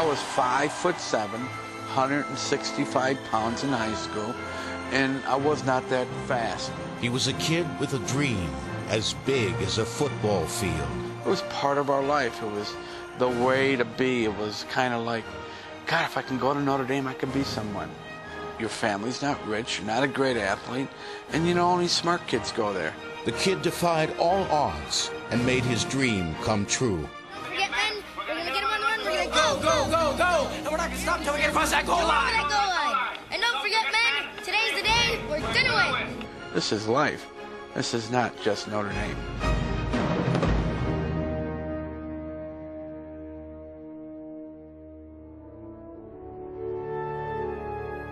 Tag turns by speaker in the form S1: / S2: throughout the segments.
S1: was 5'7", 165 pounds in high school, and I was not that fast.
S2: He was a kid with a dream as big as a football field.
S1: It was part of our life. It was the way to be. It was kind of like, God, if I can go to Notre Dame, I can be someone. Your family's not rich, you're not a great athlete, and you know, only smart kids go there.
S2: The kid defied all odds and made his dream come true.
S3: Don't forget, men, we're going to get him on the run. We're going to go,
S4: Go! And we're not going to stop until we get across that goal line.
S3: That goal line. And don't forget, men, today's the day we're going to win.
S1: This is life. This is not just Notre Dame.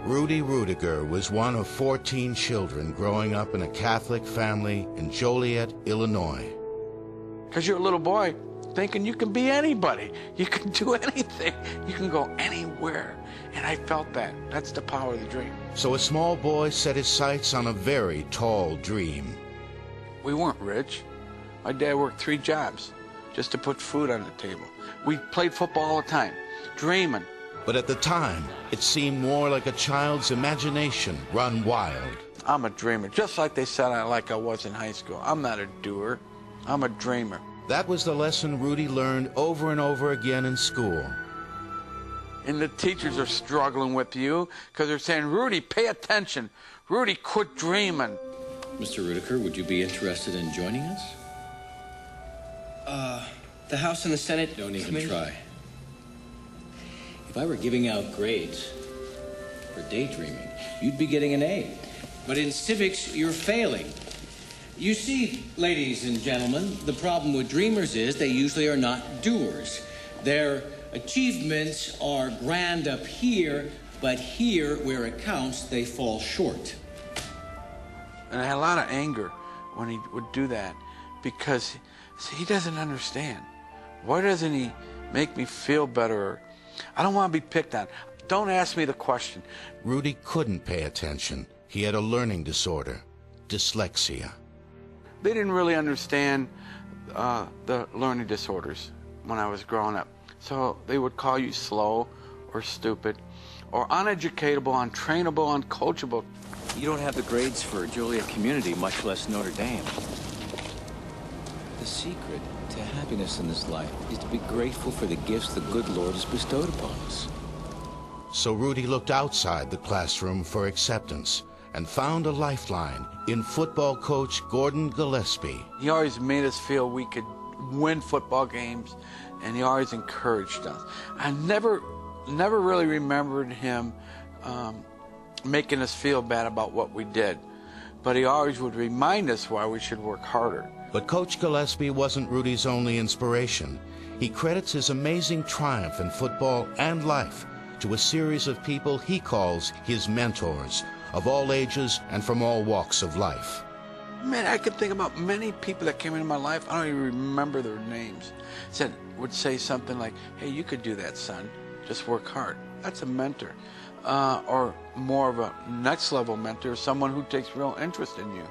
S2: Rudy Ruettiger was one of 14 children growing up in a Catholic family in Joliet, Illinois.
S1: Because you're a little boy thinking you can be anybody. You can do anything. You can go anywhere. And I felt that. That's the power of the dream.
S2: So a small boy set his sights on a very tall dream.
S1: We weren't rich. My dad worked 3 jobs just to put food on the table. We played football all the time, dreaming.
S2: But at the time, it seemed more like a child's imagination run wild.
S1: I'm a dreamer, just like they said I was in high school. I'm not a doer. I'm a dreamer.
S2: That was the lesson Rudy learned over and over again in school.
S1: And the teachers are struggling with you because they're saying, Rudy, pay attention. Rudy, quit dreaming.
S5: Mr. Ruettiger, would you be interested in joining us?
S4: The House and the Senate.
S5: Don't even
S4: committee?
S5: try. If I were giving out grades for daydreaming, you'd be getting an A. But in civics, you're failing. You see, ladies and gentlemen, the problem with dreamers is they usually are not doers. Their achievements are grand up here, but here, where it counts, they fall short.
S1: And I had a lot of anger when he would do that because he doesn't understand. Why doesn't he make me feel better? I don't want to be picked on. Don't ask me the question.
S2: Rudy couldn't pay attention. He had a learning disorder, dyslexia.
S1: They didn't really understand the learning disorders when I was growing up. So they would call you slow or stupid or uneducatable, untrainable, uncoachable.
S6: You don't have the grades for Joliet Community, much less Notre Dame. The secret to happiness in this life is to be grateful for the gifts the good Lord has bestowed upon us.
S2: So Rudy looked outside the classroom for acceptance and found a lifeline in football coach Gordon Gillespie.
S1: He always made us feel we could win football games, and he always encouraged us. I never really remembered him making us feel bad about what we did, but he always would remind us why we should work harder.
S2: But Coach Gillespie wasn't Rudy's only inspiration. He credits his amazing triumph in football and life to a series of people he calls his mentors, of all ages and from all walks of life.
S1: Man, I could think about many people that came into my life. I don't even remember their names. Would say something like, hey, you could do that, son. Just work hard. That's a mentor. Or more of a next level mentor, someone who takes real interest in you.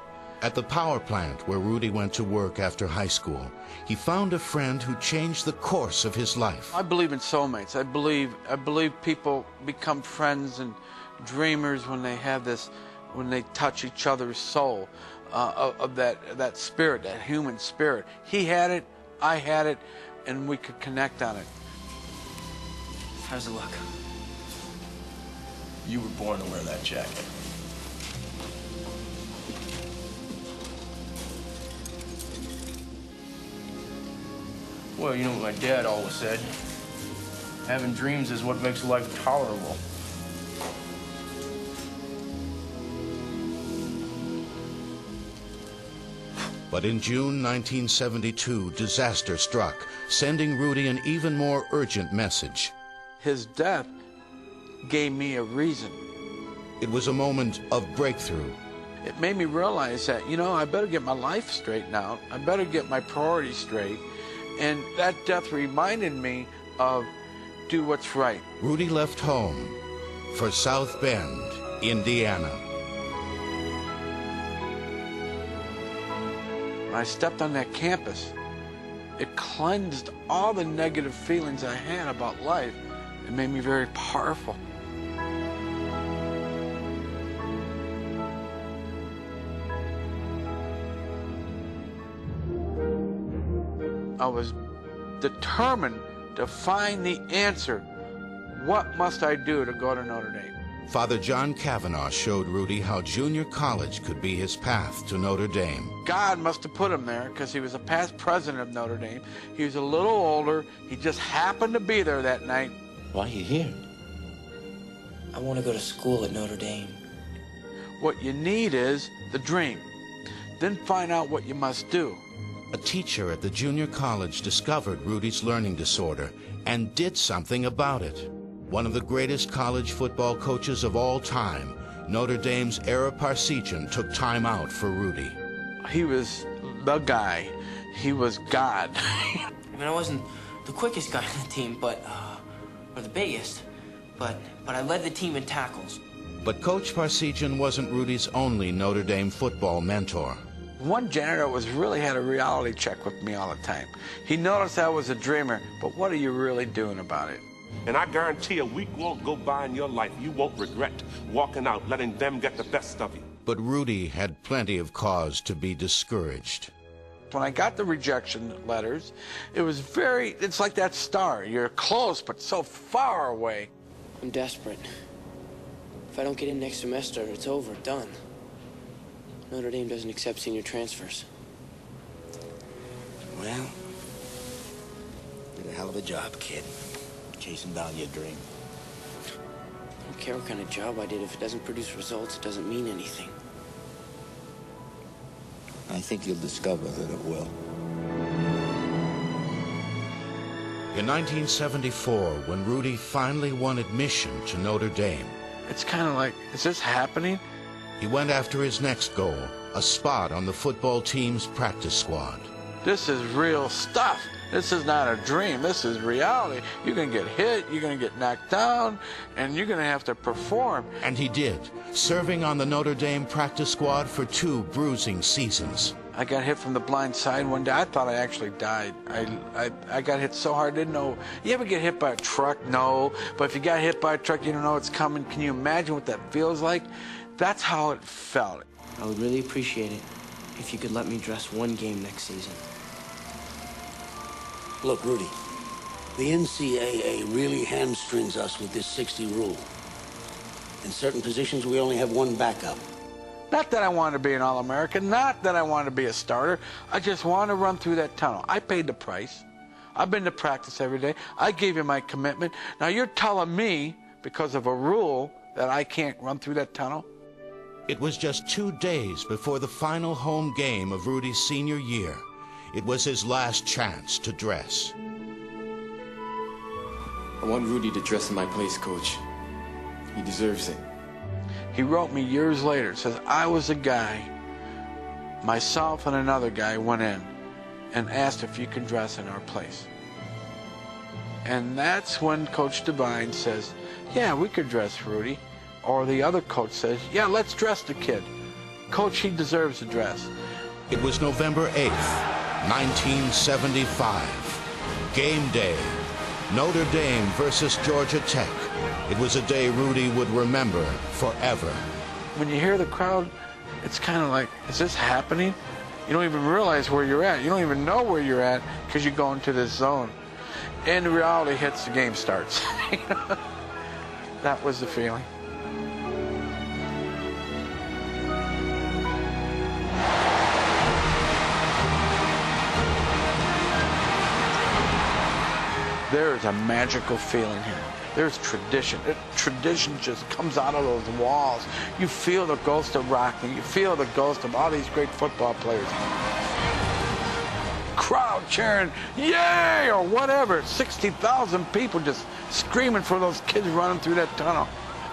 S2: At the power plant where Rudy went to work after high school, he found a friend who changed the course of his life.
S1: I believe in soulmates. I believe people become friends and dreamers when they have this, when they touch each other's soul, of that spirit, that human spirit. He had it, I had it, and we could connect on it.
S4: How's it look?
S7: You were born to wear that jacket. Well, you know what my dad always said. Having dreams is what makes life tolerable.
S2: But in June 1972, disaster struck, sending Rudy an even more urgent message.
S1: His death gave me a reason.
S2: It was a moment of breakthrough.
S1: It made me realize that, you know, I better get my life straightened out. I better get my priorities straight. And that death reminded me of do what's right.
S2: Rudy left home for South Bend, Indiana.
S1: When I stepped on that campus, it cleansed all the negative feelings I had about life, It made me very powerful. I was determined to find the answer. What must I do to go to Notre Dame?
S2: Father John Kavanaugh showed Rudy how junior college could be his path to Notre Dame.
S1: God must have put him there because he was a past president of Notre Dame. He was a little older. He just happened to be there that night.
S6: Why are you here?
S4: I want to go to school at Notre Dame.
S1: What you need is the dream. Then find out what you must do.
S2: A teacher at the junior college discovered Rudy's learning disorder and did something about it. One of the greatest college football coaches of all time, Notre Dame's Ara Parseghian, took time out for Rudy.
S1: He was the guy. He was God.
S4: I mean, I wasn't the quickest guy on the team, or the biggest, but I led the team in tackles.
S2: But Coach Parseghian wasn't Rudy's only Notre Dame football mentor.
S1: One janitor really had a reality check with me all the time. He noticed I was a dreamer, but what are you really doing about it?
S8: And I guarantee a week won't go by in your life you won't regret walking out, letting them get the best of you.
S2: But Rudy had plenty of cause to be discouraged.
S1: When I got the rejection letters, it's like that star. You're close, but so far away.
S4: I'm desperate. If I don't get in next semester, it's over, done. Notre Dame doesn't accept senior transfers.
S6: Well, did a hell of a job, kid. Chasing down your dream.
S4: I don't care what kind of job I did. If it doesn't produce results, it doesn't mean anything.
S6: I think you'll discover that it will.
S2: In 1974, when Rudy finally won admission to Notre Dame,
S1: it's kind of like, is this happening?
S2: He went after his next goal, a spot on the football team's practice squad.
S1: This is real stuff. This is not a dream. This is reality. You're going to get hit, you're going to get knocked down, and you're going to have to perform.
S2: And he did, serving on the Notre Dame practice squad for 2 bruising seasons.
S1: I got hit from the blind side one day. I thought I actually died. I got hit so hard, I didn't know. You ever get hit by a truck? No. But if you got hit by a truck, you don't know it's coming. Can you imagine what that feels like? That's how it felt.
S4: I would really appreciate it if you could let me dress one game next season.
S9: Look, Rudy, the NCAA really hamstrings us with this 60 rule. In certain positions, we only have one backup.
S1: Not that I wanted to be an All-American, not that I wanted to be a starter. I just wanted to run through that tunnel. I paid the price. I've been to practice every day. I gave you my commitment. Now you're telling me, because of a rule, that I can't run through that tunnel?
S2: It was just 2 days before the final home game of Rudy's senior year. It was his last chance to dress.
S10: I want Rudy to dress in my place, Coach. He deserves it.
S1: He wrote me years later, says, I was a guy, myself and another guy went in and asked if you can dress in our place. And that's when Coach Devine says, yeah, we could dress Rudy. Or the other coach says, yeah, let's dress the kid. Coach, he deserves a dress.
S2: It was November 8th, 1975. Game day. Notre Dame versus Georgia Tech. It was a day Rudy would remember forever.
S1: When you hear the crowd, it's kind of like, is this happening? You don't even realize where you're at. You don't even know where you're at because you go into this zone. And the reality hits, the game starts. That was the feeling. There is a magical feeling here. There's tradition. Tradition just comes out of those walls. You feel the ghost of Rocky. You feel the ghost of all these great football players. Crowd cheering, yay, or whatever. 60,000 people just screaming for those kids running through that tunnel.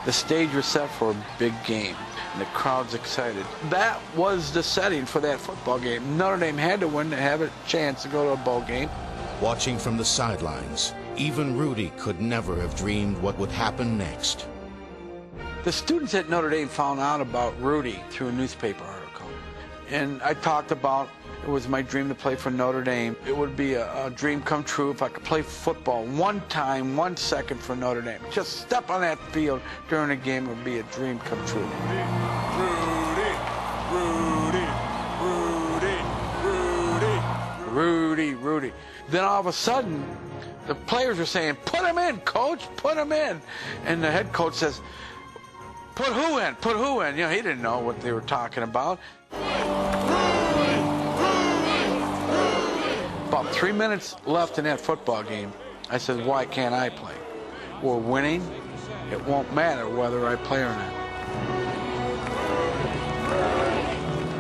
S1: The stage was set for a big game, and the crowd's excited. That was the setting for that football game. Notre Dame had to win to have a chance to go to a bowl game.
S2: Watching from the sidelines, even Rudy could never have dreamed what would happen next.
S1: The students at Notre Dame found out about Rudy through a newspaper article. And I talked about It was my dream to play for Notre Dame. It would be a dream come true if I could play football 1 time, 1 second for Notre Dame. Just step on that field during a game would be a dream come true. Rudy. Then all of a sudden, the players are saying, "Put him in, coach, put him in." And the head coach says, "Put who in? Put who in?" You know, he didn't know what they were talking about. About 3 minutes left in that football game. I said, "Why can't I play? We're winning. It won't matter whether I play or not."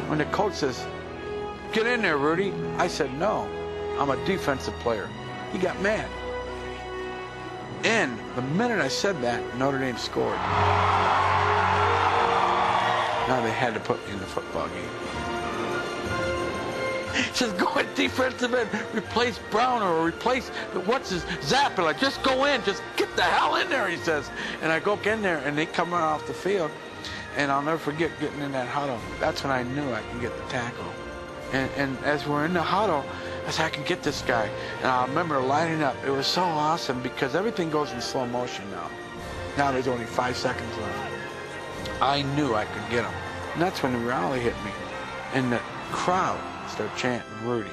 S1: When the coach says, "Get in there, Rudy," I said, "No, I'm a defensive player." He got mad. And the minute I said that, Notre Dame scored. Now they had to put me in the football game. Just go at defensive end, replace Brown or replace, Zappala. Just go in, just get the hell in there, he says. And I go in there, and they come right off the field. And I'll never forget getting in that huddle. That's when I knew I could get the tackle. And as we're in the huddle, I said, I can get this guy. And I remember lining up. It was so awesome because everything goes in slow motion now. Now there's only 5 seconds left. I knew I could get him. And that's when the rally hit me. And the crowd started chanting, "Rudy."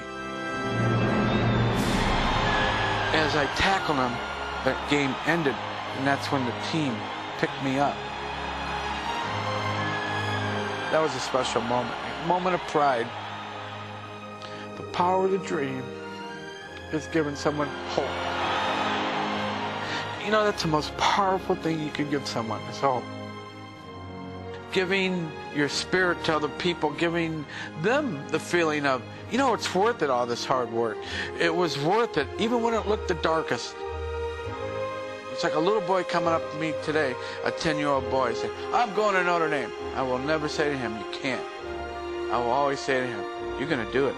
S1: As I tackled him, that game ended. And that's when the team picked me up. That was a special moment. A moment of pride. The power of the dream is giving someone hope. You know, that's the most powerful thing you can give someone, is hope. Giving your spirit to other people, giving them the feeling of, you know, it's worth it, all this hard work. It was worth it, even when it looked the darkest. It's like a little boy coming up to me today, a 10-year-old boy, saying, "I'm going to Notre Dame." I will never say to him, "You can't." I will always say to him, "You're going to do it.